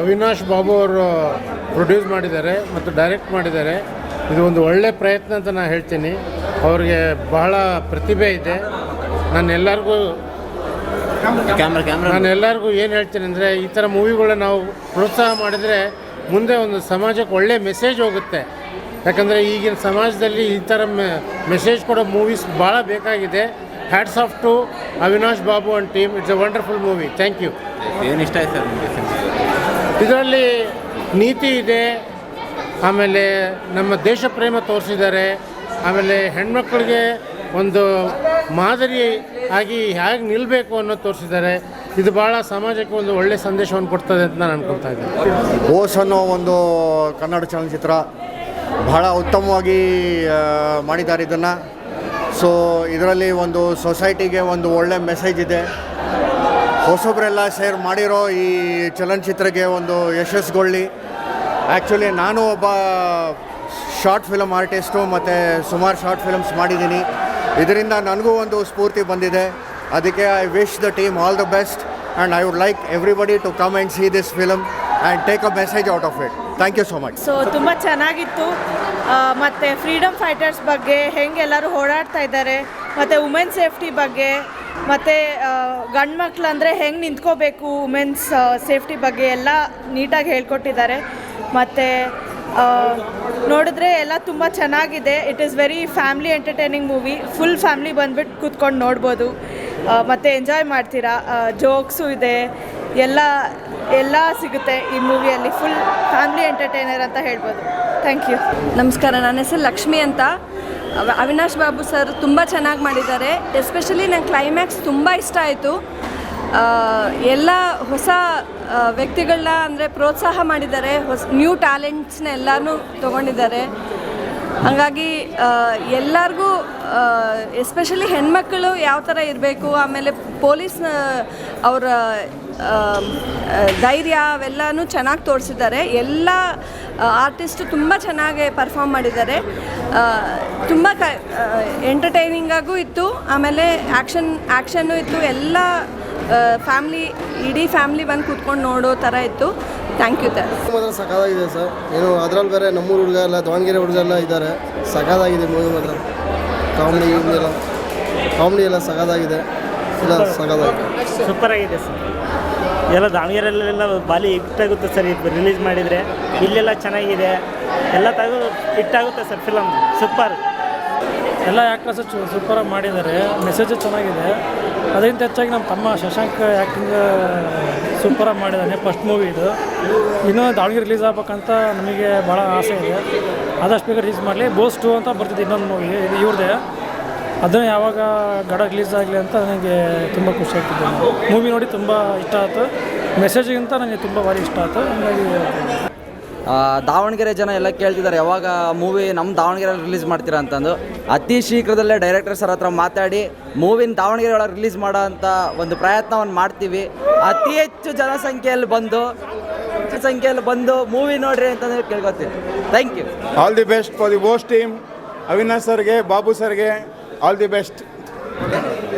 ಅವಿನಾಶ್ ಬಾಬು ಅವರು ಪ್ರೊಡ್ಯೂಸ್ ಮಾಡಿದ್ದಾರೆ ಮತ್ತು ಡೈರೆಕ್ಟ್ ಮಾಡಿದ್ದಾರೆ. ಇದು ಒಂದು ಒಳ್ಳೆ ಪ್ರಯತ್ನ ಅಂತ ನಾನು ಹೇಳ್ತೀನಿ. ಅವ್ರಿಗೆ ಬಹಳ ಪ್ರತಿಭೆ ಇದೆ. ನಾನೆಲ್ಲರಿಗೂ ಏನು ಹೇಳ್ತೀನಿ ಅಂದರೆ, ಈ ಥರ ಮೂವಿಗಳನ್ನ ನಾವು ಪ್ರೋತ್ಸಾಹ ಮಾಡಿದರೆ ಮುಂದೆ ಒಂದು ಸಮಾಜಕ್ಕೆ ಒಳ್ಳೆ ಮೆಸೇಜ್ ಹೋಗುತ್ತೆ. ಯಾಕಂದರೆ ಈಗಿನ ಸಮಾಜದಲ್ಲಿ ಈ ಥರ ಮೆಸೇಜ್ ಕೊಡೋ ಮೂವೀಸ್ ಭಾಳ ಬೇಕಾಗಿದೆ. Hats off to Avinash Babu and team. It's a wonderful movie. Thank you. ಏನು ಇಷ್ಟ ಆಯ್ತು ಸರ್? ಇದರಲ್ಲಿ ನೀತಿ ಇದೆ, ಆಮೇಲೆ ನಮ್ಮ ದೇಶ ಪ್ರೇಮ ತೋರಿಸಿದ್ದಾರೆ, ಆಮೇಲೆ ಹೆಣ್ಮಕ್ಳಿಗೆ ಒಂದು ಮಾದರಿ ಆಗಿ ಹೇಗೆ ನಿಲ್ಲಬೇಕು ಅನ್ನೋದು ತೋರಿಸಿದ್ದಾರೆ. ಇದು ಭಾಳ ಸಮಾಜಕ್ಕೆ ಒಂದು ಒಳ್ಳೆಯ ಸಂದೇಶವನ್ನು ಕೊಡ್ತದೆ ಅಂತ ನಾನು ಅನ್ಕೊಳ್ತಾ ಇದ್ದೀನಿ. ಬೋಸ್ ಅನ್ನೋ ಒಂದು ಕನ್ನಡ ಚಲನಚಿತ್ರ ಬಹಳ ಉತ್ತಮವಾಗಿ ಮಾಡಿದ್ದಾರೆ ಇದನ್ನು. ಸೊ ಇದರಲ್ಲಿ ಒಂದು ಸೊಸೈಟಿಗೆ ಒಂದು ಒಳ್ಳೆ ಮೆಸೇಜ್ ಇದೆ. ಹೊಸೊಬ್ಬರೆಲ್ಲ ಶೇರ್ ಮಾಡಿರೋ ಈ ಚಲನಚಿತ್ರಕ್ಕೆ ಒಂದು ಯಶಸ್ಸುಗೊಳ್ಳಿ. ಆ್ಯಕ್ಚುಲಿ ನಾನು ಒಬ್ಬ ಶಾರ್ಟ್ ಫಿಲಮ್ ಆರ್ಟಿಸ್ಟು ಮತ್ತು ಸುಮಾರು ಶಾರ್ಟ್ ಫಿಲಮ್ಸ್ ಮಾಡಿದ್ದೀನಿ. ಇದರಿಂದ ನನಗೂ ಒಂದು ಸ್ಫೂರ್ತಿ ಬಂದಿದೆ. ಅದಕ್ಕೆ I wish the team all the best and I would like everybody to come and see this film and take a message out of it. Thank you so much. So ತುಂಬ ಚೆನ್ನಾಗಿತ್ತು. ಮತ್ತು ಫ್ರೀಡಮ್ ಫೈಟರ್ಸ್ ಬಗ್ಗೆ ಹೆಂಗೆ ಎಲ್ಲರೂ ಓಡಾಡ್ತಾ ಇದ್ದಾರೆ, ಮತ್ತು women safety ಬಗ್ಗೆ, ಮತ್ತು ಗಂಡು ಮಕ್ಳು ಅಂದರೆ ಹೆಂಗೆ ನಿಂತ್ಕೋಬೇಕು ವುಮೆನ್ಸ್ ಸೇಫ್ಟಿ ಬಗ್ಗೆ ಎಲ್ಲ ನೀಟಾಗಿ ಹೇಳ್ಕೊಟ್ಟಿದ್ದಾರೆ. ಮತ್ತು ನೋಡಿದ್ರೆ ಎಲ್ಲ ತುಂಬ ಚೆನ್ನಾಗಿದೆ. It is very family entertaining movie. Full family ಬಂದುಬಿಟ್ಟು ಕೂತ್ಕೊಂಡು ನೋಡ್ಬೋದು ಮತ್ತು ಎಂಜಾಯ್ ಮಾಡ್ತೀರಾ. ಜೋಕ್ಸು ಇದೆ, ಎಲ್ಲ ಸಿಗುತ್ತೆ ಈ ಮೂವಿಯಲ್ಲಿ. ಫುಲ್ ಫ್ಯಾಮ್ಲಿ ಎಂಟರ್ಟೈನರ್ ಅಂತ ಹೇಳ್ಬೋದು. Thank you. ನಮಸ್ಕಾರ, ನನ್ನ ಹೆಸರು ಲಕ್ಷ್ಮಿ ಅಂತ. ಅವಿನಾಶ್ ಬಾಬು ಸರ್ ತುಂಬ ಚೆನ್ನಾಗಿ ಮಾಡಿದ್ದಾರೆ. ಎಸ್ಪೆಷಲಿ ನಂಗೆ ಕ್ಲೈಮ್ಯಾಕ್ಸ್ ತುಂಬ ಇಷ್ಟ ಆಯಿತು. ಎಲ್ಲ ಹೊಸ ವ್ಯಕ್ತಿಗಳನ್ನ ಅಂದರೆ ಪ್ರೋತ್ಸಾಹ ಮಾಡಿದ್ದಾರೆ. ನ್ಯೂ ಟ್ಯಾಲೆಂಟ್ಸ್ನ ಎಲ್ಲನೂ ತೊಗೊಂಡಿದ್ದಾರೆ. ಹಾಗಾಗಿ ಎಲ್ಲರಿಗೂ ಎಸ್ಪೆಷಲಿ ಹೆಣ್ಮಕ್ಕಳು ಯಾವ ಥರ ಇರಬೇಕು, ಆಮೇಲೆ ಪೊಲೀಸ್ ಅವರ ಧೈರ್ಯ ಅವೆಲ್ಲನೂ ಚೆನ್ನಾಗಿ ತೋರಿಸಿದ್ದಾರೆ. ಎಲ್ಲ ಆರ್ಟಿಸ್ಟು ತುಂಬ ಚೆನ್ನಾಗಿ ಪರ್ಫಾರ್ಮ್ ಮಾಡಿದ್ದಾರೆ. ತುಂಬ ಎಂಟರ್ಟೈನಿಂಗಾಗೂ ಇತ್ತು, ಆಮೇಲೆ ಆ್ಯಕ್ಷನ್ನು ಇತ್ತು. ಎಲ್ಲ ಇಡೀ ಫ್ಯಾಮ್ಲಿ ಬಂದು ಕೂತ್ಕೊಂಡು ನೋಡೋ ಥರ ಇತ್ತು. Thank you sir. ಮಾತ್ರ ಸಖತ್ತಾಗಿದೆ ಸರ್. ಏನು ಅದರಲ್ಲಿ ಬೇರೆ ನಮ್ಮೂರು ಹುಡುಗ ಎಲ್ಲ ದಾವಣಗೆರೆ ಹುಡುಗ ಎಲ್ಲ ಇದ್ದಾರೆ. ಸಖತ್ತಾಗಿದೆ ಮೂವಿ ಮಾತ್ರ. ಕಾಮಿಡಿ ಎಲ್ಲ ಸಖತ್ತಾಗಿದೆ. ಎಲ್ಲ ಸಖತ್ತಾಗಿದೆ. ಸೂಪರ್ ಆಗಿದೆ ಸರ್. ಎಲ್ಲ ದಾವಣಗೆರೆಯಲ್ಲೆಲ್ಲ ಬಾಲಿ ಹಿಟ್ಟಾಗುತ್ತೆ ಸರ್. ರಿಲೀಸ್ ಮಾಡಿದರೆ ಇಲ್ಲೆಲ್ಲ ಚೆನ್ನಾಗಿದೆ. ಎಲ್ಲ ಹಿಟ್ಟಾಗುತ್ತೆ ಸರ್ ಫಿಲಮ್. ಸೂಪರ್. ಎಲ್ಲ ಆ್ಯಕ್ಟರ್ಸು ಸೂಪರಾಗಿ ಮಾಡಿದ್ದಾರೆ. ಮೆಸೇಜು ಚೆನ್ನಾಗಿದೆ. ಅದಕ್ಕಿಂತ ಹೆಚ್ಚಾಗಿ ನಮ್ಮ ತಮ್ಮ ಶಶಾಂಕ್ ಆ್ಯಕ್ಟಿಂಗ್ ಸೂಪರಾಗಿ ಮಾಡಿದ್ದಾನೆ. ಫಸ್ಟ್ ಮೂವಿ ಇದು. ಇನ್ನೂ ದಾವಣಗೆರೆ ರಿಲೀಸ್ ಆಗ್ಬೇಕಂತ ನಮಗೆ ಭಾಳ ಆಸೆ ಇದೆ. ಆದಷ್ಟು ಬೇಗ ರಿಲೀಸ್ ಮಾಡಲಿ. ಬೋಸ್ 2 ಅಂತ ಬರ್ತಿದೆ ಇನ್ನೊಂದು ಮೂವಿ, ಇದು ಇವ್ರದ್ದೇ. ಅದನ್ನು ಯಾವಾಗ ಗಡ ರಿಲೀಸ್ ಆಗಲಿ ಅಂತ ನನಗೆ ತುಂಬ ಖುಷಿ ಆಗ್ತಿದೆ. ಮೂವಿ ನೋಡಿ ತುಂಬ ಇಷ್ಟ ಆಯಿತು. ಮೆಸೇಜಿಗಿಂತ ನನಗೆ ತುಂಬ ಭಾರಿ ಇಷ್ಟ ಆಯಿತು. ಹಾಗಾಗಿ ದಾವಣಗೆರೆ ಜನ ಎಲ್ಲ ಕೇಳ್ತಿದ್ದಾರೆ ಯಾವಾಗ ಮೂವಿ ನಮ್ಮ ದಾವಣಗೆರೆಯಲ್ಲಿ ರಿಲೀಸ್ ಮಾಡ್ತೀರಾ ಅಂತಂದು. ಅತಿ ಶೀಘ್ರದಲ್ಲೇ ಡೈರೆಕ್ಟರ್ ಸರ್ ಹತ್ರ ಮಾತಾಡಿ ಮೂವಿನ ದಾವಣಗೆರೆ ಒಳಗೆ ರಿಲೀಸ್ ಮಾಡೋ ಅಂಥ ಒಂದು ಪ್ರಯತ್ನವನ್ನು ಮಾಡ್ತೀವಿ. ಅತಿ ಹೆಚ್ಚು ಜನಸಂಖ್ಯೆಯಲ್ಲಿ ಬಂದು ಮೂವಿ ನೋಡ್ರಿ ಅಂತಂದ್ರೆ ಕೇಳ್ಕೊತೀನಿ. Thank you. All the best for the Bose team. Avinash ಸರ್ಗೆ, ಬಾಬು ಸರ್ಗೆ ಆಲ್ ದಿ ಬೆಸ್ಟ್.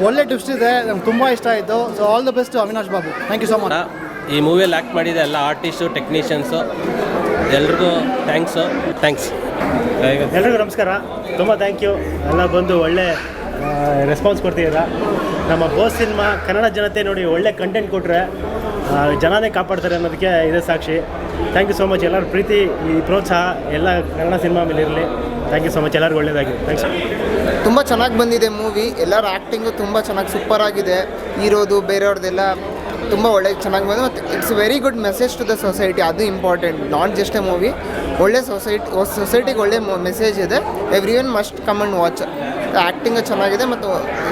ಒಳ್ಳೆ ಟ್ವಿಸ್ಟ್ ಇದೆ, ನಮ್ಗೆ ತುಂಬ ಇಷ್ಟ ಆಯಿತು. So all the best Avinash Babu. Thank you so much. ಈ ಮೂವಿಯಲ್ಲಿ ಆ್ಯಕ್ಟ್ ಮಾಡಿದ ಎಲ್ಲ ಆರ್ಟಿಸ್ಟು, ಟೆಕ್ನಿಷಿಯನ್ಸು ಎಲ್ರಿಗೂ ಥ್ಯಾಂಕ್ಸ್. ಎಲ್ರಿಗೂ ನಮಸ್ಕಾರ. ತುಂಬ ಥ್ಯಾಂಕ್ ಯು. ಎಲ್ಲ ಬಂದು ಒಳ್ಳೆ ರೆಸ್ಪಾನ್ಸ್ ಕೊಡ್ತಿದ್ದೀರಾ. ನಮ್ಮ ಬೋಸ್ ಸಿನಿಮಾ ಕನ್ನಡ ಜನತೆ ನೋಡಿ ಒಳ್ಳೆ ಕಂಟೆಂಟ್ ಕೊಟ್ಟರೆ ಜನನೇ ಕಾಪಾಡ್ತಾರೆ ಅನ್ನೋದಕ್ಕೆ ಇದೇ ಸಾಕ್ಷಿ. Thank you so much. ಎಲ್ಲರ ಪ್ರೀತಿ, ಈ ಪ್ರೋತ್ಸಾಹ ಎಲ್ಲ ಕನ್ನಡ ಸಿನಿಮಾ ಮೇಲೆ ಇರಲಿ. Thank you so much. ಎಲ್ಲರಿಗೂ ಒಳ್ಳೆಯದಾಗಿ. ಥ್ಯಾಂಕ್ಸ್. ತುಂಬ ಚೆನ್ನಾಗಿ ಬಂದಿದೆ ಮೂವಿ. ಎಲ್ಲರ ಆ್ಯಕ್ಟಿಂಗು ತುಂಬ ಚೆನ್ನಾಗಿ ಸೂಪರಾಗಿದೆ. ಹೀರೋದು ಬೇರೆಯವ್ರದ್ದೆಲ್ಲ ತುಂಬ ಒಳ್ಳೆ ಚೆನ್ನಾಗಿ ಬಂದು. ಮತ್ತು it's very good message to the society. ಅದು important, not just a movie. ಒಳ್ಳೆ ಸೊಸೈಟಿಗೆ ಒಳ್ಳೆ ಮೆಸೇಜ್ ಇದೆ. Every one must come and watch. Acting ಚೆನ್ನಾಗಿದೆ ಮತ್ತು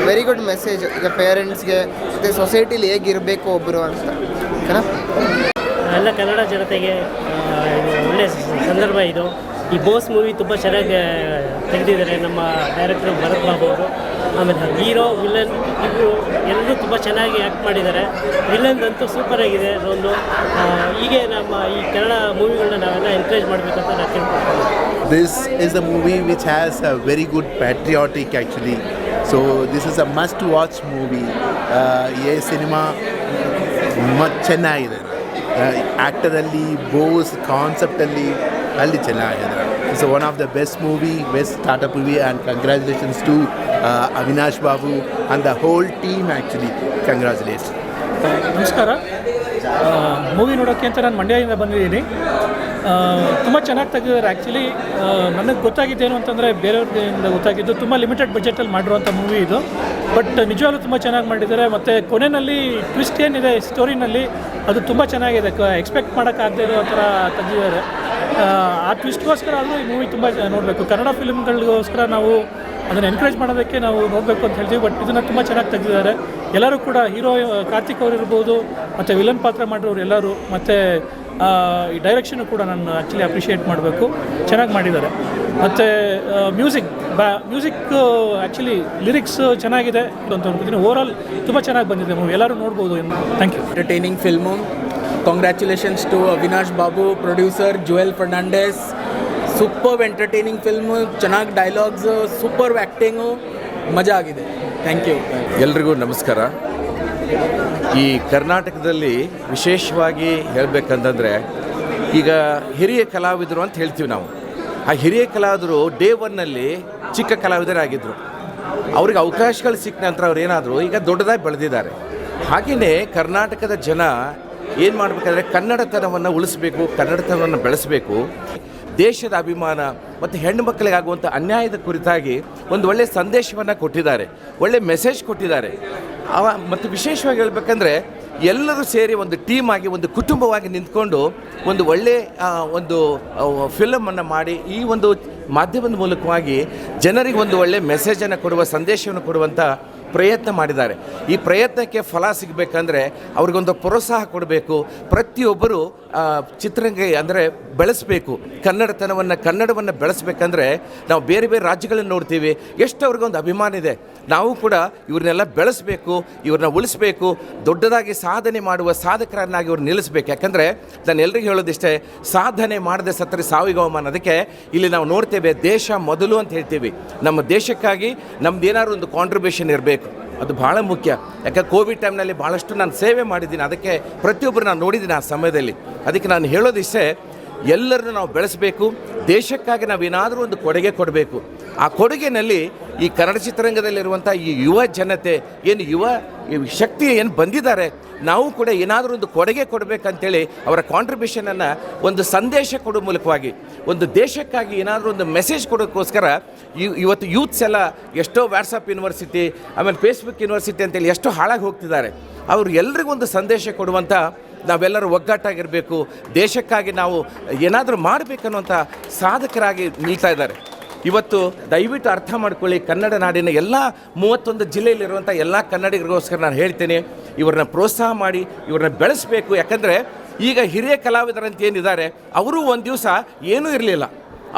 ವೆರಿ ಗುಡ್ ಮೆಸೇಜ್ ಈಗ ಪೇರೆಂಟ್ಸ್ಗೆ ಮತ್ತು ಸೊಸೈಟಿಲಿ ಹೇಗಿರಬೇಕು ಒಬ್ಬರು ಅಂತ. ಓಕೆನಾ? ಎಲ್ಲ ಕನ್ನಡ ಜನತೆಗೆ ಒಳ್ಳೆಯ ಸಂದರ್ಭ ಇದು. ಈ ಬೋಸ್ ಮೂವಿ ತುಂಬ ಚೆನ್ನಾಗಿ ತೆಗೆದಿದ್ದಾರೆ ನಮ್ಮ ಡೈರೆಕ್ಟರ್ ಭರತ್ ಬಾಬು ಅವರು. ಆಮೇಲೆ ಹೀರೋ, ವಿಲನ್ ಇಬ್ಬರು ಎಲ್ಲರೂ ತುಂಬ ಚೆನ್ನಾಗಿ ಆ್ಯಕ್ಟ್ ಮಾಡಿದ್ದಾರೆ. ವಿಲನ್ ಅಂತೂ ಸೂಪರಾಗಿದೆ. ಒಂದು ಹೀಗೆ ನಮ್ಮ ಈ ಕನ್ನಡ ಮೂವಿಗಳನ್ನ ನಾವೆಲ್ಲ ಎನ್ಕರೇಜ್ ಮಾಡಬೇಕಂತ ನಾನು ಕೇಳ್ಕೊಳ್ತೀನಿ. This is a movie which has a very good patriotic actually. So this is a must watch movie. ये सिनेमा ಚೆನ್ನಾಗಿದೆ. ಆ್ಯಕ್ಟರಲ್ಲಿ ಬೋಸ್ ಕಾನ್ಸೆಪ್ಟಲ್ಲಿ ಅಲ್ಲಿ ಚೆನ್ನಾಗಿದ್ದಾರೆ. It's one of the best movie, best startup movie, and congratulations to Avinash Babu and the whole team. Actually congratulation. ನಮಸ್ಕಾರ. Movie ನೋಡೋಕ್ಕೆ ಅಂತ ನಾನು ಮಂಡ್ಯದಿಂದ ಬಂದಿದ್ದೀನಿ. ತುಂಬ ಚೆನ್ನಾಗಿ ತೆಗೆದಿದ್ದಾರೆ. ಆ್ಯಕ್ಚುಲಿ ನನಗೆ ಗೊತ್ತಾಗಿದ್ದೇನು ಅಂತಂದರೆ ಬೇರೆಯವ್ರಿಂದ ಗೊತ್ತಾಗಿದ್ದು ತುಂಬ ಲಿಮಿಟೆಡ್ ಬಜೆಟಲ್ಲಿ ಮಾಡಿರುವಂಥ ಮೂವಿ ಇದು. ಬಟ್ ನಿಜವಾಗ್ಲೂ ತುಂಬ ಚೆನ್ನಾಗಿ ಮಾಡಿದ್ದಾರೆ. ಮತ್ತು ಕೊನೆಯಲ್ಲಿ ಟ್ವಿಸ್ಟ್ ಏನಿದೆ ಸ್ಟೋರಿನಲ್ಲಿ ಅದು ತುಂಬ ಚೆನ್ನಾಗಿದೆ. ಎಕ್ಸ್ಪೆಕ್ಟ್ ಮಾಡೋಕ್ಕಾಗದೇ ಇರೋ ಥರ ತೆಗೆದಿದ್ದಾರೆ. ಆ ಟ್ವಿಸ್ಟ್ಗೋಸ್ಕರ ಆದರೂ ಈ ಮೂವಿ ತುಂಬ ನೋಡಬೇಕು. ಕನ್ನಡ ಫಿಲ್ಮ್ಗಳಿಗೋಸ್ಕರ ನಾವು ಅದನ್ನು ಎನ್ಕರೇಜ್ ಮಾಡೋದಕ್ಕೆ ನಾವು ನೋಡಬೇಕು ಅಂತ ಹೇಳ್ತೀವಿ. ಬಟ್ ಇದನ್ನು ತುಂಬ ಚೆನ್ನಾಗಿ ತೆಗೆದಿದ್ದಾರೆ. ಎಲ್ಲರೂ ಕೂಡ ಹೀರೋ ಕಾರ್ತಿಕ್ ಅವರು ಇರ್ಬೋದು, ಮತ್ತು ವಿಲನ್ ಪಾತ್ರ ಮಾಡಿರೋರು ಎಲ್ಲರೂ, ಮತ್ತು ಈ ಡೈರೆಕ್ಷನ್ನು ಕೂಡ ನಾನು ಆ್ಯಕ್ಚುಲಿ ಅಪ್ರಿಷಿಯೇಟ್ ಮಾಡಬೇಕು. ಚೆನ್ನಾಗಿ ಮಾಡಿದ್ದಾರೆ. ಮತ್ತು ಮ್ಯೂಸಿಕ್ ಆ್ಯಕ್ಚುಲಿ ಲಿರಿಕ್ಸ್ ಚೆನ್ನಾಗಿದೆ ಅಂತ ಅನ್ಕೋತೀನಿ. ಓವರಾಲ್ ತುಂಬ ಚೆನ್ನಾಗಿ ಬಂದಿದೆ ಮೂವಿ. ಎಲ್ಲರೂ ನೋಡ್ಬೋದು. Thank you. Entertaining film. Congratulations to Avinash Babu, producer Jewel Fernandes. Super entertaining film, ಚೆನ್ನಾಗಿ ಡೈಲಾಗ್ಸು, ಸೂಪರ್ ಆ್ಯಕ್ಟಿಂಗು, ಮಜಾ ಆಗಿದೆ. Thank you. ಎಲ್ರಿಗೂ ನಮಸ್ಕಾರ. ಈ ಕರ್ನಾಟಕದಲ್ಲಿ ವಿಶೇಷವಾಗಿ ಹೇಳಬೇಕಂತಂದರೆ ಈಗ ಹಿರಿಯ ಕಲಾವಿದರು ಅಂತ ಹೇಳ್ತೀವಿ ನಾವು. ಆ ಹಿರಿಯ ಕಲಾವಿದರು ಡೇ ಒನ್ನಲ್ಲಿ ಚಿಕ್ಕ ಕಲಾವಿದರಾಗಿದ್ದರು. ಅವ್ರಿಗೆ ಅವಕಾಶಗಳು ಸಿಕ್ಕ ನಂತರ ಅವ್ರು ಏನಾದರೂ ಈಗ ದೊಡ್ಡದಾಗಿ ಬೆಳೆದಿದ್ದಾರೆ. ಹಾಗೆಯೇ ಕರ್ನಾಟಕದ ಜನ ಏನು ಮಾಡಬೇಕಾದ್ರೆ ಕನ್ನಡತನವನ್ನು ಉಳಿಸ್ಬೇಕು, ಕನ್ನಡತನವನ್ನು ಬೆಳೆಸಬೇಕು. ದೇಶದ ಅಭಿಮಾನ ಮತ್ತು ಹೆಣ್ಣು ಮಕ್ಕಳಿಗಾಗುವಂಥ ಅನ್ಯಾಯದ ಕುರಿತಾಗಿ ಒಂದು ಒಳ್ಳೆಯ ಸಂದೇಶವನ್ನು ಕೊಟ್ಟಿದ್ದಾರೆ, ಒಳ್ಳೆಯ ಮೆಸೇಜ್ ಕೊಟ್ಟಿದ್ದಾರೆ. ಮತ್ತು ವಿಶೇಷವಾಗಿ ಹೇಳಬೇಕಂದ್ರೆ ಎಲ್ಲರೂ ಸೇರಿ ಒಂದು ಟೀಮ್ ಆಗಿ, ಒಂದು ಕುಟುಂಬವಾಗಿ ನಿಂತ್ಕೊಂಡು ಒಂದು ಒಳ್ಳೆಯ ಒಂದು ಫಿಲಮನ್ನು ಮಾಡಿ ಈ ಒಂದು ಮಾಧ್ಯಮದ ಮೂಲಕವಾಗಿ ಜನರಿಗೆ ಒಂದು ಒಳ್ಳೆಯ ಮೆಸೇಜನ್ನು ಕೊಡುವ, ಸಂದೇಶವನ್ನು ಕೊಡುವಂಥ ಪ್ರಯತ್ನ ಮಾಡಿದ್ದಾರೆ. ಈ ಪ್ರಯತ್ನಕ್ಕೆ ಫಲ ಸಿಗಬೇಕಂದ್ರೆ ಅವ್ರಿಗೊಂದು ಪ್ರೋತ್ಸಾಹ ಕೊಡಬೇಕು. ಪ್ರತಿಯೊಬ್ಬರು ಚಿತ್ರರಂಗ ಅಂದರೆ ಬೆಳೆಸಬೇಕು. ಕನ್ನಡವನ್ನು ಬೆಳೆಸಬೇಕಂದ್ರೆ ನಾವು ಬೇರೆ ಬೇರೆ ರಾಜ್ಯಗಳನ್ನು ನೋಡ್ತೀವಿ, ಎಷ್ಟು ಅವ್ರಿಗೊಂದು ಅಭಿಮಾನ ಇದೆ. ನಾವು ಕೂಡ ಇವ್ರನ್ನೆಲ್ಲ ಬೆಳೆಸಬೇಕು, ಇವ್ರನ್ನ ಉಳಿಸ್ಬೇಕು, ದೊಡ್ಡದಾಗಿ ಸಾಧನೆ ಮಾಡುವ ಸಾಧಕರನ್ನಾಗಿ ಇವ್ರು ನಿಲ್ಲಿಸಬೇಕು. ಯಾಕಂದರೆ ನಾನು ಎಲ್ರಿಗೂ ಹೇಳೋದಿಷ್ಟೇ, ಸಾಧನೆ ಮಾಡದೆ ಸತ್ತರೆ ಸಾವಿಗೆ ಅವಮಾನ. ಅದಕ್ಕೆ ಇಲ್ಲಿ ನಾವು ನೋಡ್ತೇವೆ, ದೇಶ ಮೊದಲು ಅಂತ ಹೇಳ್ತೀವಿ. ನಮ್ಮ ದೇಶಕ್ಕಾಗಿ ನಮ್ದು ಏನಾದ್ರು ಒಂದು ಕಾಂಟ್ರಿಬ್ಯೂಷನ್ ಇರಬೇಕು, ಅದು ಭಾಳ ಮುಖ್ಯ. ಯಾಕೆ ಕೋವಿಡ್ ಟೈಮ್ನಲ್ಲಿ ಭಾಳಷ್ಟು ನಾನು ಸೇವೆ ಮಾಡಿದ್ದೀನಿ, ಅದಕ್ಕೆ ಪ್ರತಿಯೊಬ್ಬರು ನಾನು ನೋಡಿದ್ದೀನಿ ಆ ಸಮಯದಲ್ಲಿ. ಅದಕ್ಕೆ ನಾನು ಹೇಳೋದಿಷ್ಟೇ, ಎಲ್ಲರನ್ನೂ ನಾವು ಬೆಳೆಸಬೇಕು. ದೇಶಕ್ಕಾಗಿ ನಾವೇನಾದರೂ ಒಂದು ಕೊಡುಗೆ ಕೊಡಬೇಕು. ಆ ಕೊಡುಗೆನಲ್ಲಿ ಈ ಕನ್ನಡ ಚಿತ್ರರಂಗದಲ್ಲಿರುವಂಥ ಈ ಯುವ ಜನತೆ ಏನು ಯುವ ಶಕ್ತಿ ಏನು ಬಂದಿದ್ದಾರೆ, ನಾವು ಕೂಡ ಏನಾದರೂ ಒಂದು ಕೊಡುಗೆ ಕೊಡಬೇಕಂತೇಳಿ ಅವರ ಕಾಂಟ್ರಿಬ್ಯೂಷನನ್ನು ಒಂದು ಸಂದೇಶ ಕೊಡೋ ಮೂಲಕವಾಗಿ ಒಂದು ದೇಶಕ್ಕಾಗಿ ಏನಾದರೂ ಒಂದು ಮೆಸೇಜ್ ಕೊಡೋಕ್ಕೋಸ್ಕರ ಇವತ್ತು ಯೂತ್ಸ್ ಎಲ್ಲ ಎಷ್ಟೋ ವಾಟ್ಸಪ್ ಯೂನಿವರ್ಸಿಟಿ, ಆಮೇಲೆ ಫೇಸ್ಬುಕ್ ಯೂನಿವರ್ಸಿಟಿ ಅಂತೇಳಿ ಎಷ್ಟೋ ಹಾಳಾಗಿ ಹೋಗ್ತಿದ್ದಾರೆ. ಅವರು ಎಲ್ರಿಗೊಂದು ಸಂದೇಶ ಕೊಡುವಂಥ ನಾವೆಲ್ಲರೂ ಒಗ್ಗಟ್ಟಾಗಿರಬೇಕು, ದೇಶಕ್ಕಾಗಿ ನಾವು ಏನಾದರೂ ಮಾಡಬೇಕನ್ನುವಂಥ ಸಾಧಕರಾಗಿ ನಿಲ್ತಾ ಇದ್ದಾರೆ. ಇವತ್ತು ದಯವಿಟ್ಟು ಅರ್ಥ ಮಾಡ್ಕೊಳ್ಳಿ, ಕನ್ನಡ ನಾಡಿನ ಎಲ್ಲ 31 ಜಿಲ್ಲೆಯಲ್ಲಿರುವಂಥ ಎಲ್ಲ ಕನ್ನಡಿಗರಿಗೋಸ್ಕರ ನಾನು ಹೇಳ್ತೇನೆ, ಇವ್ರನ್ನ ಪ್ರೋತ್ಸಾಹ ಮಾಡಿ, ಇವ್ರನ್ನ ಬೆಳೆಸಬೇಕು. ಯಾಕಂದರೆ ಈಗ ಹಿರಿಯ ಕಲಾವಿದರಂತ ಏನಿದ್ದಾರೆ ಅವರು ಒಂದು ದಿವಸ ಏನೂ ಇರಲಿಲ್ಲ,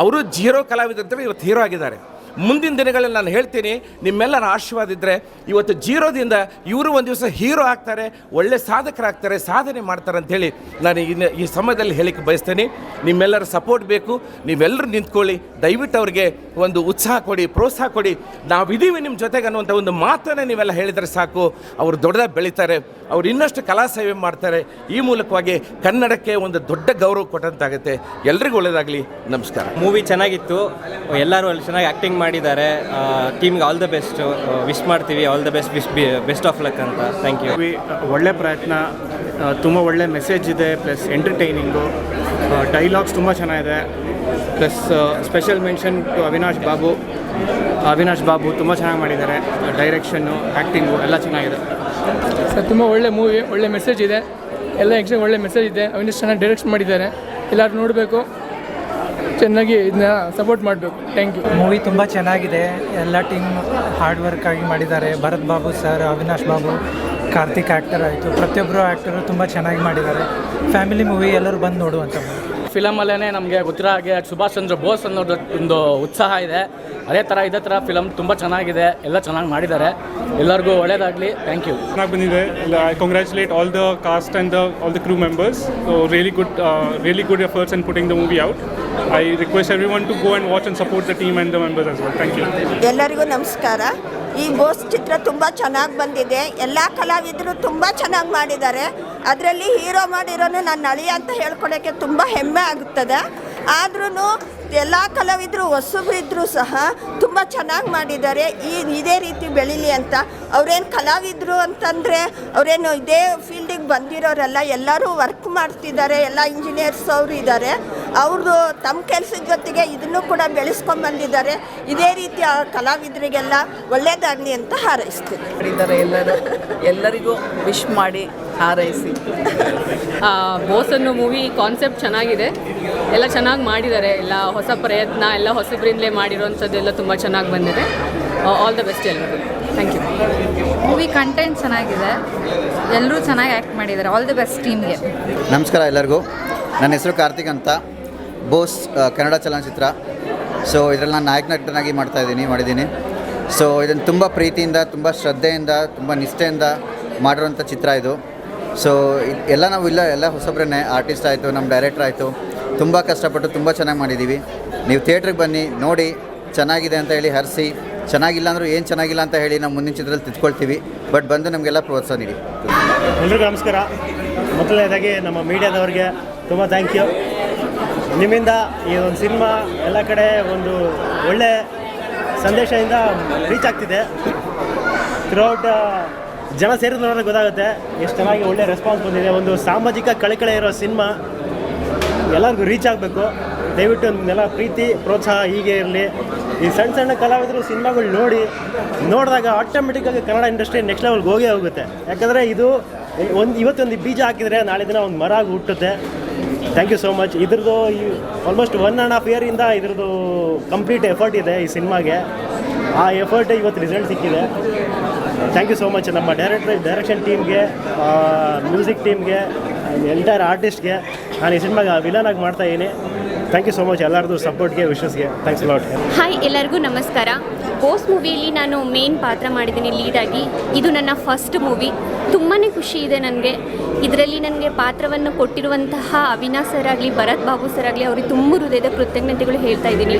ಅವರು ಜೀರೋ ಕಲಾವಿದರಂತ ಇವತ್ತು ಹೀರೋ ಆಗಿದ್ದಾರೆ. ಮುಂದಿನ ದಿನಗಳಲ್ಲಿ ನಾನು ಹೇಳ್ತೀನಿ, ನಿಮ್ಮೆಲ್ಲರ ಆಶೀರ್ವಾದ ಇದ್ದರೆ ಇವತ್ತು ಜೀರೋದಿಂದ ಇವರು ಒಂದು ದಿವಸ ಹೀರೋ ಆಗ್ತಾರೆ, ಒಳ್ಳೆ ಸಾಧಕರಾಗ್ತಾರೆ, ಸಾಧನೆ ಮಾಡ್ತಾರೆ ಅಂಥೇಳಿ ನಾನು ಈ ಸಮಯದಲ್ಲಿ ಹೇಳಿಕ್ಕೆ ಬಯಸ್ತೇನೆ. ನಿಮ್ಮೆಲ್ಲರ ಸಪೋರ್ಟ್ ಬೇಕು, ನೀವೆಲ್ಲರೂ ನಿಂತ್ಕೊಳ್ಳಿ, ದಯವಿಟ್ಟು ಅವ್ರಿಗೆ ಒಂದು ಉತ್ಸಾಹ ಕೊಡಿ, ಪ್ರೋತ್ಸಾಹ ಕೊಡಿ. ನಾವಿದ್ದೀವಿ ನಿಮ್ಮ ಜೊತೆಗೆ ಅನ್ನುವಂಥ ಒಂದು ಮಾತನ್ನು ನೀವೆಲ್ಲ ಹೇಳಿದರೆ ಸಾಕು, ಅವರು ದೊಡ್ಡದಾಗಿ ಬೆಳೀತಾರೆ, ಅವ್ರು ಇನ್ನಷ್ಟು ಕಲಾ ಸೇವೆ ಮಾಡ್ತಾರೆ. ಈ ಮೂಲಕವಾಗಿ ಕನ್ನಡಕ್ಕೆ ಒಂದು ದೊಡ್ಡ ಗೌರವ ಕೊಟ್ಟಂತಾಗುತ್ತೆ. ಎಲ್ರಿಗೂ ಒಳ್ಳೆಯದಾಗಲಿ. ನಮಸ್ಕಾರ. ಮೂವಿ ಚೆನ್ನಾಗಿತ್ತು, ಎಲ್ಲರೂ ಅಲ್ಲಿ ಚೆನ್ನಾಗಿ ಆ್ಯಕ್ಟಿಂಗ್ ಮಾಡಿದ್ದಾರೆ. ಟೀಮ್ಗೆ ಆಲ್ ದ ಬೆಸ್ಟ್ ವಿಶ್ ಮಾಡ್ತೀವಿ. All the best of luck ಅಂತ. Thank you. ಒಳ್ಳೆ ಪ್ರಯತ್ನ, ತುಂಬ ಒಳ್ಳೆ ಮೆಸೇಜ್ ಇದೆ, ಪ್ಲಸ್ ಎಂಟರ್ಟೈನಿಂಗು, ಡೈಲಾಗ್ಸ್ ತುಂಬ ಚೆನ್ನಾಗಿದೆ. Plus special mention to Avinash Babu ತುಂಬ ಚೆನ್ನಾಗಿ ಮಾಡಿದ್ದಾರೆ. ಡೈರೆಕ್ಷನ್ನು, ಆ್ಯಕ್ಟಿಂಗು ಎಲ್ಲ ಚೆನ್ನಾಗಿದೆ ಸರ್. ತುಂಬ ಒಳ್ಳೆ ಮೂವಿ, ಒಳ್ಳೆ ಮೆಸೇಜ್ ಇದೆ. ಎಲ್ಲ ಎಕ್ಸಾಮ್ ಒಳ್ಳೆ ಮೆಸೇಜ್ ಇದೆ. ಅವಿನಾಶ್ ಚೆನ್ನಾಗಿ ಡೈರೆಕ್ಟ್ ಮಾಡಿದ್ದಾರೆ, ಎಲ್ಲರೂ ನೋಡಬೇಕು, ಚೆನ್ನಾಗಿ ಇದನ್ನ ಸಪೋರ್ಟ್ ಮಾಡಬೇಕು. Thank you. ಮೂವಿ ತುಂಬ ಚೆನ್ನಾಗಿದೆ. ಎಲ್ಲ ಟೀಮ್ ಹಾರ್ಡ್ ವರ್ಕ್ ಆಗಿ ಮಾಡಿದ್ದಾರೆ. ಭರತ್ ಬಾಬು ಸರ್, ಅವಿನಾಶ್ ಬಾಬು, ಕಾರ್ತಿಕ್ ಆ್ಯಕ್ಟರ್ ಆಯಿತು, ಪ್ರತಿಯೊಬ್ಬರು ಆ್ಯಕ್ಟರು ತುಂಬ ಚೆನ್ನಾಗಿ ಮಾಡಿದ್ದಾರೆ. ಫ್ಯಾಮಿಲಿ ಮೂವಿ, ಎಲ್ಲರೂ ಬಂದು ನೋಡುವಂಥ ಮೂವಿ. ಫಿಲಮಲ್ಲೇ ನಮಗೆ ಗೊತ್ತಿರೋ ಹಾಗೆ ಸುಭಾಷ್ ಚಂದ್ರ ಬೋಸ್ ಅನ್ನೋದು ಒಂದು ಉತ್ಸಾಹ ಇದೆ. ಇದೇ ಥರ ಫಿಲಮ್ ತುಂಬ ಚೆನ್ನಾಗಿದೆ, ಎಲ್ಲ ಚೆನ್ನಾಗಿ ಮಾಡಿದ್ದಾರೆ. ಎಲ್ಲರಿಗೂ ಒಳ್ಳೆಯದಾಗಲಿ. Thank you. ಚೆನ್ನಾಗಿ ಬಂದಿದೆ. I congratulate all the cast and all the crew members. So really good efforts in putting the movie out. I request every one to go and watch and support the team and the members as well. Thank you. ಎಲ್ಲರಿಗೂ ನಮಸ್ಕಾರ. ಈ ಬೋಸ್ ಚಿತ್ರ ತುಂಬ ಚೆನ್ನಾಗಿ ಬಂದಿದೆ. ಎಲ್ಲ ಕಲಾವಿದರು ತುಂಬ ಚೆನ್ನಾಗಿ ಮಾಡಿದ್ದಾರೆ. ಅದರಲ್ಲಿ ಹೀರೋ ಮಾಡಿರೋನು ನನ್ನ ಅಳಿಯ ಅಂತ ಹೇಳ್ಕೊಳಕ್ಕೆ ತುಂಬ ಹೆಮ್ಮೆ ಆಗುತ್ತದೆ. ಆದ್ರೂ ಎಲ್ಲ ಕಲಾವಿದರು ಹೊಸಬ್ರಿದ್ರೂ ಸಹ ತುಂಬ ಚೆನ್ನಾಗಿ ಮಾಡಿದ್ದಾರೆ. ಇದೇ ರೀತಿ ಬೆಳೀಲಿ ಅಂತ. ಅವರೇನು ಕಲಾವಿದರು ಅಂತಂದರೆ ಅವರೇನು ಇದೇ ಫೀಲ್ಡಿಗೆ ಬಂದಿರೋರಲ್ಲ, ಎಲ್ಲರೂ ವರ್ಕ್ ಮಾಡ್ತಿದ್ದಾರೆ. ಎಲ್ಲ ಇಂಜಿನಿಯರ್ಸ್ ಅವರು ಇದ್ದಾರೆ. ಅವರು ತಮ್ಮ ಕೆಲಸದ ಜೊತೆಗೆ ಇದನ್ನು ಕೂಡ ಬೆಳೆಸ್ಕೊಂಡ್ಬಂದಿದ್ದಾರೆ. ಇದೇ ರೀತಿ ಆ ಕಲಾವಿದರಿಗೆಲ್ಲ ಒಳ್ಳೆಯದಾಗಲಿ ಅಂತ ಹಾರೈಸ್ತೀನಿ. ಎಲ್ಲರಿಗೂ ವಿಶ್ ಮಾಡಿ ಹಾರೈಸಿ. ಬೋಸ್ ಅನ್ನೋ ಮೂವಿ ಕಾನ್ಸೆಪ್ಟ್ ಚೆನ್ನಾಗಿದೆ, ಎಲ್ಲ ಚೆನ್ನಾಗಿ ಮಾಡಿದ್ದಾರೆ. ಎಲ್ಲ ಹೊಸ ಪ್ರಯತ್ನ, ಎಲ್ಲ ಹೊಸಬ್ರಿಂದಲೇ ಮಾಡಿರೋಂಥದ್ದೆಲ್ಲ ತುಂಬ ಚೆನ್ನಾಗಿ ಬಂದಿದೆ. ಆಲ್ ದ ಬೆಸ್ಟ್ ಎಲ್ಲರಿಗೂ. Thank you. ಮೂವಿ ಕಂಟೆಂಟ್ ಚೆನ್ನಾಗಿದೆ, ಎಲ್ಲರೂ ಚೆನ್ನಾಗಿ ಆ್ಯಕ್ಟ್ ಮಾಡಿದ್ದಾರೆ. ಆಲ್ ದಿ ಬೆಸ್ಟ್ ಟೀಮ್ಗೆ. ನಮಸ್ಕಾರ ಎಲ್ಲರಿಗೂ. ನನ್ನ ಹೆಸರು ಕಾರ್ತಿಕ್ ಅಂತ. ಬೋಸ್ ಕನ್ನಡ ಚಲನಚಿತ್ರ. ಸೊ ಇದರಲ್ಲಿ ನಾನು ನಾಯಕ ನಟನಾಗಿ ಮಾಡಿದ್ದೀನಿ. ಸೊ ಇದನ್ನು ತುಂಬ ಪ್ರೀತಿಯಿಂದ, ತುಂಬ ಶ್ರದ್ಧೆಯಿಂದ, ತುಂಬ ನಿಷ್ಠೆಯಿಂದ ಮಾಡಿರೋಂಥ ಚಿತ್ರ ಇದು. ಸೊ ಎಲ್ಲ ನಾವು ಎಲ್ಲ ಹೊಸಬ್ರನ್ನೇ, ಆರ್ಟಿಸ್ಟ್ ಆಯಿತು, ನಮ್ಮ ಡೈರೆಕ್ಟರ್ ಆಯಿತು, ತುಂಬ ಕಷ್ಟಪಟ್ಟು ತುಂಬ ಚೆನ್ನಾಗಿ ಮಾಡಿದ್ದೀವಿ. ನೀವು ಥಿಯೇಟ್ರಿಗೆ ಬನ್ನಿ, ನೋಡಿ, ಚೆನ್ನಾಗಿದೆ ಅಂತ ಹೇಳಿ ಹರಿಸಿ, ಚೆನ್ನಾಗಿಲ್ಲ ಅಂದರೂ ಏನು ಚೆನ್ನಾಗಿಲ್ಲ ಅಂತ ಹೇಳಿ ನಾವು ಮುಂದಿನ ಚಿತ್ರದಲ್ಲಿ ತಿದ್ಕೊಳ್ತೀವಿ. ಬಟ್ ಬಂದು ನಮಗೆಲ್ಲ ಪ್ರೋತ್ಸಾಹ ನೀಡಿ. ಎಲ್ರಿಗೂ ನಮಸ್ಕಾರ. ಮೊದಲನೇದಾಗಿ ನಮ್ಮ ಮೀಡಿಯಾದವ್ರಿಗೆ ತುಂಬ ಥ್ಯಾಂಕ್ ಯು. ನಿಮ್ಮಿಂದ ಈ ಒಂದು ಸಿನಿಮಾ ಎಲ್ಲ ಕಡೆ ಒಂದು ಒಳ್ಳೆ ಸಂದೇಶದಿಂದ ರೀಚ್ ಆಗ್ತಿದೆ. ಥ್ರೂಔಟ್ ಜನ ಸೇರಿದ್ರೆ ಗೊತ್ತಾಗುತ್ತೆ ಎಷ್ಟು ಚೆನ್ನಾಗಿ ಒಳ್ಳೆ ರೆಸ್ಪಾನ್ಸ್ ಬಂದಿದೆ. ಒಂದು ಸಾಮಾಜಿಕ ಕಳಕಳೆ ಇರೋ ಸಿನಿಮಾ ಎಲ್ಲರಿಗೂ ರೀಚ್ ಆಗಬೇಕು. ದಯವಿಟ್ಟು ನಿಮ್ಮೆಲ್ಲ ಪ್ರೀತಿ ಪ್ರೋತ್ಸಾಹ ಹೀಗೆ ಇರಲಿ. ಈ ಸಣ್ಣ ಕಲಾವಿದರು ಸಿನಿಮಾಗಳು ನೋಡಿದಾಗ ಆಟೋಮೆಟಿಕ್ಕಾಗಿ ಕನ್ನಡ ಇಂಡಸ್ಟ್ರಿ ನೆಕ್ಸ್ಟ್ ಲೆವೆಲ್ಗೆ ಹೋಗುತ್ತೆ. ಯಾಕಂದರೆ ಇದು ಇವತ್ತೊಂದು ಬೀಜ ಹಾಕಿದರೆ ನಾಳೆ ದಿನ ಒಂದು ಮರ ಆಗಿ ಹುಟ್ಟುತ್ತೆ. Thank you so much. ಇದ್ರದ್ದು ಆಲ್ಮೋಸ್ಟ್ 1.5 ಇಯರಿಂದ ಇದ್ರದ್ದು ಕಂಪ್ಲೀಟ್ ಎಫರ್ಟ್ ಇದೆ ಈ ಸಿನಿಮಾಗೆ. ಆ ಎಫರ್ಟ್ ಇವತ್ತು ರಿಸಲ್ಟ್ ಸಿಕ್ಕಿದೆ. ಥ್ಯಾಂಕ್ ಯು ಸೋ ಮಚ್ ನಮ್ಮ ಡೈರೆಕ್ಷನ್ ಟೀಮ್ಗೆ, ಮ್ಯೂಸಿಕ್ ಟೀಮ್ಗೆ, ಎಂಟೈರ್ ಆರ್ಟಿಸ್ಟ್ಗೆ. ನಾನು ಈ ಸಿನಿಮಾಗೆ ವಿಲನ್ ಆಗಿ ಮಾಡ್ತಾಯಿದ್ದೀನಿ. ಥ್ಯಾಂಕ್ ಯು ಸೋ ಮಚ್ ಎಲ್ಲರದು ಸಪೋರ್ಟ್ಗೆ, ವಿಶ್ವಸ್ಗೆ. Thanks lot. ಹಾಯ್, ಎಲ್ಲರಿಗೂ ನಮಸ್ಕಾರ. ಬೋಸ್ ಮೂವಿಯಲ್ಲಿ ನಾನು ಮೇನ್ ಪಾತ್ರ ಮಾಡಿದ್ದೀನಿ ಲೀಡಾಗಿ. ಇದು ನನ್ನ ಫಸ್ಟ್ ಮೂವಿ. ತುಂಬಾ ಖುಷಿ ಇದೆ ನನಗೆ. ಇದರಲ್ಲಿ ನನಗೆ ಪಾತ್ರವನ್ನು ಕೊಟ್ಟಿರುವಂತಹ ಅವಿನಾಶ್ ಸರ್ ಆಗಲಿ, ಭರತ್ ಬಾಬು ಸರ್ ಆಗಲಿ, ಅವ್ರಿಗೆ ತುಂಬ ಹೃದಯದ ಕೃತಜ್ಞತೆಗಳು ಹೇಳ್ತಾ ಇದ್ದೀನಿ.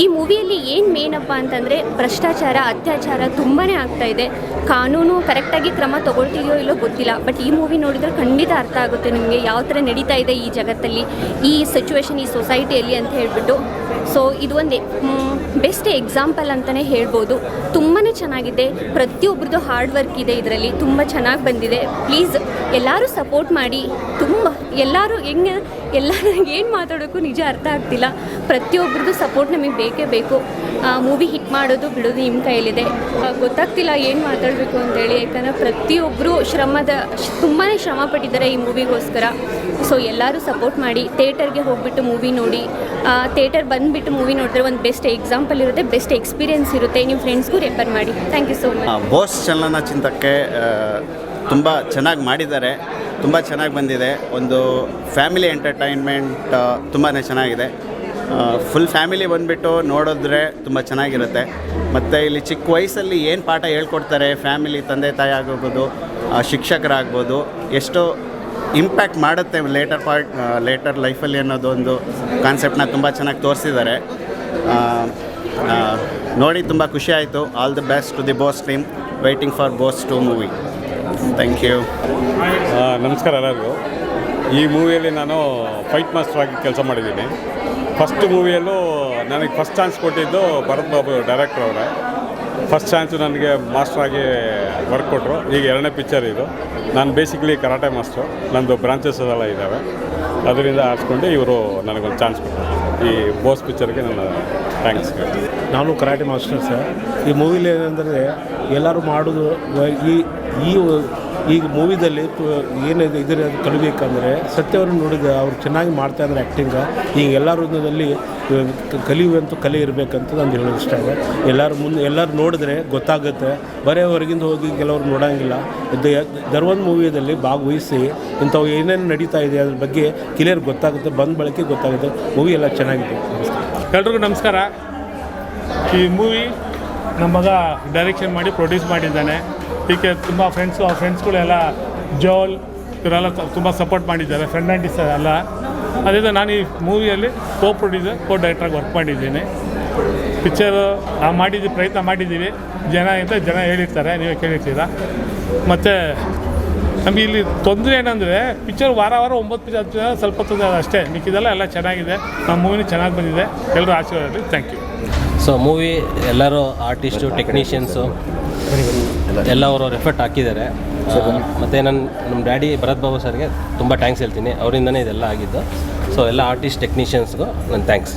ಈ ಮೂವಿಯಲ್ಲಿ ಏನು ಮೇನಪ್ಪ ಅಂತಂದರೆ ಭ್ರಷ್ಟಾಚಾರ, ಅತ್ಯಾಚಾರ ತುಂಬಾ ಆಗ್ತಾಯಿದೆ. ಕಾನೂನು ಕರೆಕ್ಟಾಗಿ ಕ್ರಮ ತೊಗೊಳ್ತಿದೆಯೋ ಇಲ್ಲೋ ಗೊತ್ತಿಲ್ಲ. ಬಟ್ ಈ ಮೂವಿ ನೋಡಿದರೆ ಖಂಡಿತ ಅರ್ಥ ಆಗುತ್ತೆ ನಿಮಗೆ ಯಾವ ಥರ ನಡೀತಾ ಇದೆ ಈ ಜಗತ್ತಲ್ಲಿ, ಈ ಸಿಚುವೇಶನ್, ಈ ಸೊಸೈಟಿಯಲ್ಲಿ ಅಂತ ಹೇಳಿಬಿಟ್ಟು. ಸೊ ಇದು ಒಂದು ಬೆಸ್ಟ್ ಎಕ್ಸಾಂಪಲ್ ಅಂತಲೇ ಹೇಳ್ಬೋದು. ತುಂಬಾ ಚೆನ್ನಾಗಿದೆ. ಪ್ರತಿಯೊಬ್ಬರದ್ದು ಹಾರ್ಡ್ ವರ್ಕ್ ಇದೆ ಇದರಲ್ಲಿ. ತುಂಬ ಚೆನ್ನಾಗಿ ಬಂದಿದೆ. ಪ್ಲೀಸ್ ಎಲ್ಲರೂ ಸಪೋರ್ಟ್ ಮಾಡಿ. ಎಲ್ಲರೂ ಏನು ಮಾತಾಡೋಕ್ಕೂ ನಿಜ ಅರ್ಥ ಆಗ್ತಿಲ್ಲ. ಪ್ರತಿಯೊಬ್ಬರದ್ದು ಸಪೋರ್ಟ್ ನಮಗೆ ಬೇಕೇ ಬೇಕು. ಮೂವಿ ಹಿಟ್ ಮಾಡೋದು ಬಿಡೋದು ನಿಮ್ಮ ಕೈಯಲ್ಲಿದೆ. ಗೊತ್ತಾಗ್ತಿಲ್ಲ ಏನು ಮಾತಾಡಬೇಕು ಅಂತೇಳಿ. ಯಾಕಂದರೆ ಪ್ರತಿಯೊಬ್ಬರು ತುಂಬಾ ಶ್ರಮ ಪಟ್ಟಿದ್ದಾರೆ ಈ ಮೂವಿಗೋಸ್ಕರ. ಸೊ ಎಲ್ಲರೂ ಸಪೋರ್ಟ್ ಮಾಡಿ. ಥಿಯೇಟರ್ಗೆ ಹೋಗ್ಬಿಟ್ಟು ಮೂವಿ ನೋಡಿ. ಥಿಯೇಟರ್ ಬಂದುಬಿಟ್ಟು ಮೂವಿ ನೋಡಿದ್ರೆ ಒಂದು ಬೆಸ್ಟ್ ಎಕ್ಸಾಂಪಲ್ ಇರುತ್ತೆ, ಬೆಸ್ಟ್ ಎಕ್ಸ್ಪೀರಿಯೆನ್ಸ್ ಇರುತ್ತೆ. ನಿಮ್ಮ ಫ್ರೆಂಡ್ಸ್ಗೂ ರೆಫರ್ ಮಾಡಿ. Thank you so much. Bose ಚಲನಚಿತ್ರಕ್ಕೆ ತುಂಬ ಚೆನ್ನಾಗಿ ಮಾಡಿದ್ದಾರೆ. ತುಂಬ ಚೆನ್ನಾಗಿ ಬಂದಿದೆ. ಒಂದು ಫ್ಯಾಮಿಲಿ ಎಂಟರ್ಟೈನ್ಮೆಂಟ್ ತುಂಬಾ ಚೆನ್ನಾಗಿದೆ. ಫುಲ್ ಫ್ಯಾಮಿಲಿ ಬಂದುಬಿಟ್ಟು ನೋಡಿದ್ರೆ ತುಂಬ ಚೆನ್ನಾಗಿರುತ್ತೆ. ಮತ್ತು ಇಲ್ಲಿ ಚಿಕ್ಕ ವಯಸ್ಸಲ್ಲಿ ಏನು ಪಾಠ ಹೇಳ್ಕೊಡ್ತಾರೆ, ಫ್ಯಾಮಿಲಿ, ತಂದೆ ತಾಯಿ ಆಗೋಗ್ಬೋದು, ಶಿಕ್ಷಕರಾಗ್ಬೋದು, ಎಷ್ಟೋ ಇಂಪ್ಯಾಕ್ಟ್ ಮಾಡುತ್ತೆ ಲೇಟರ್ ಲೈಫಲ್ಲಿ ಅನ್ನೋದೊಂದು ಕಾನ್ಸೆಪ್ಟನ್ನ ತುಂಬ ಚೆನ್ನಾಗಿ ತೋರಿಸಿದ್ದಾರೆ. ನೋಡಿ ತುಂಬ ಖುಷಿ ಆಯಿತು. All the best to the Bose team. Waiting for Bose 2 movie. Thank you. ನಮಸ್ಕಾರ ಎಲ್ಲರಿಗೂ. ಈ ಮೂವಿಯಲ್ಲಿ ನಾನು ಫೈಟ್ ಮಾಸ್ಟರ್ ಆಗಿ ಕೆಲಸ ಮಾಡಿದ್ದೀನಿ. ಫಸ್ಟ್ ಮೂವಿಯಲ್ಲೂ ನನಗೆ ಫಸ್ಟ್ ಚಾನ್ಸ್ ಕೊಟ್ಟಿದ್ದು ಭರತ್ ಬಾಬು ಡೈರೆಕ್ಟರ್ ಅವರೇ. ಫಸ್ಟ್ ಚಾನ್ಸು ನನಗೆ ಮಾಸ್ಟ್ರಾಗಿ ವರ್ಕ್ ಕೊಟ್ಟರು. ಈಗ 2ನೇ ಪಿಕ್ಚರ್ ಇದು. ನಾನು ಬೇಸಿಕಲಿ ಕರಾಟೆ ಮಾಸ್ಟ್ರು. ನನ್ನದು ಬ್ರಾಂಚಸ್ ಎಲ್ಲ ಇದ್ದಾವೆ. ಅದರಿಂದ ಆರಿಸ್ಕೊಂಡು ಇವರು ನನಗೊಂದು ಚಾನ್ಸ್ ಕೊಟ್ಟರು. ಈ ಬೋಸ್ ಪಿಕ್ಚರ್ಗೆ ನನ್ನ ಥ್ಯಾಂಕ್ಸ್. ನಾನು ಕರಾಟೆ ಮಾಸ್ಟರ್ ಸರ್. ಈ ಮೂವಿಲಿ ಏನಂದರೆ ಎಲ್ಲರೂ ಮಾಡೋದು ಈ ಮೂವಿದಲ್ಲಿ ಏನಿದೆ ಇದರ ಕಲಿಬೇಕಂದ್ರೆ ಸತ್ಯವನ್ನು ನೋಡಿದ ಅವ್ರು ಚೆನ್ನಾಗಿ ಮಾಡ್ತಾ ಇದ್ದಾರೆ ಆ್ಯಕ್ಟಿಂಗ. ಈಗ ಎಲ್ಲ ಹೃದಯದಲ್ಲಿ ಕಲಿಯುವಂಥ ಕಲೆ ಇರಬೇಕಂತ ನಾನು ಹೇಳೋದು ಇಷ್ಟ ಇದೆ. ಎಲ್ಲರೂ ನೋಡಿದ್ರೆ ಗೊತ್ತಾಗುತ್ತೆ. ಬರೀ ಹೊರಗಿಂದ ಹೋಗಿ ಕೆಲವರು ನೋಡೋಂಗಿಲ್ಲ. ದರ್ವನ್ ಮೂವಿಯಲ್ಲಿ ಭಾಗವಹಿಸಿ ಇಂಥವು ಏನೇನು ನಡೀತಾ ಇದೆ ಅದ್ರ ಬಗ್ಗೆ ಕ್ಲಿಯರ್ ಗೊತ್ತಾಗುತ್ತೆ. ಬಂದ ಬಳಕೆ ಗೊತ್ತಾಗುತ್ತೆ. ಮೂವಿ ಎಲ್ಲ ಚೆನ್ನಾಗಿದೆ. ಎಲ್ರಿಗೂ ನಮಸ್ಕಾರ. ಈ ಮೂವಿ ನಮ್ಮ ಮಗ ಡೈರೆಕ್ಷನ್ ಮಾಡಿ ಪ್ರೊಡ್ಯೂಸ್ ಮಾಡಿದ್ದಾನೆ. ಹೀಗೆ ತುಂಬ ಫ್ರೆಂಡ್ಸ್ಗಳೆಲ್ಲ ಜೋಲ್ ಇವರೆಲ್ಲ ತುಂಬ ಸಪೋರ್ಟ್ ಮಾಡಿದ್ದಾರೆ. ಫರ್ನಾಂಡಿಸ್ ಎಲ್ಲ. ಅದರಿಂದ ನಾನು ಈ ಮೂವಿಯಲ್ಲಿ ಪ್ರೊಡ್ಯೂಸರ್ ಡೈರೆಕ್ಟ್ರಾಗಿ ವರ್ಕ್ ಮಾಡಿದ್ದೀನಿ. ಪಿಕ್ಚರು ನಾವು ಪ್ರಯತ್ನ ಮಾಡಿದ್ದೀವಿ, ಜನ ಹೇಳಿರ್ತಾರೆ, ನೀವೇ ಕೇಳಿರ್ತೀರ. ಮತ್ತು ನಮಗೆ ಇಲ್ಲಿ ತೊಂದರೆ ಏನಂದರೆ ಪಿಕ್ಚರ್ ವಾರ 9 ಪಿಕ್ಚರ್ ಸ್ವಲ್ಪ ತೊಂದರೆ ಅಷ್ಟೇ, ಮಿಕ್ಕಿದೆಲ್ಲ ಎಲ್ಲ ಚೆನ್ನಾಗಿದೆ. ನಮ್ಮ ಮೂವಿನೂ ಚೆನ್ನಾಗಿ ಬಂದಿದೆ, ಎಲ್ಲರೂ ಆಶೀರ್ವಾದ. Thank you. ಸೊ ಮೂವಿ ಎಲ್ಲರೂ ಆರ್ಟಿಸ್ಟು, ಟೆಕ್ನಿಷಿಯನ್ಸು ಎಲ್ಲ ಅವ್ರವ್ರ ಎಫರ್ಟ್ ಹಾಕಿದ್ದಾರೆ. ಮತ್ತು ನಮ್ಮ ಡ್ಯಾಡಿ ಭರತ್ ಬಾಬು ಸರ್ಗೆ ತುಂಬ ಥ್ಯಾಂಕ್ಸ್ ಹೇಳ್ತೀನಿ, ಅವರಿಂದನೇ ಇದೆಲ್ಲ ಆಗಿದ್ದು. ಸೊ ಎಲ್ಲ ಆರ್ಟಿಸ್ಟ್ ಟೆಕ್ನಿಷಿಯನ್ಸ್ಗೂ ನನ್ನ ಥ್ಯಾಂಕ್ಸ್.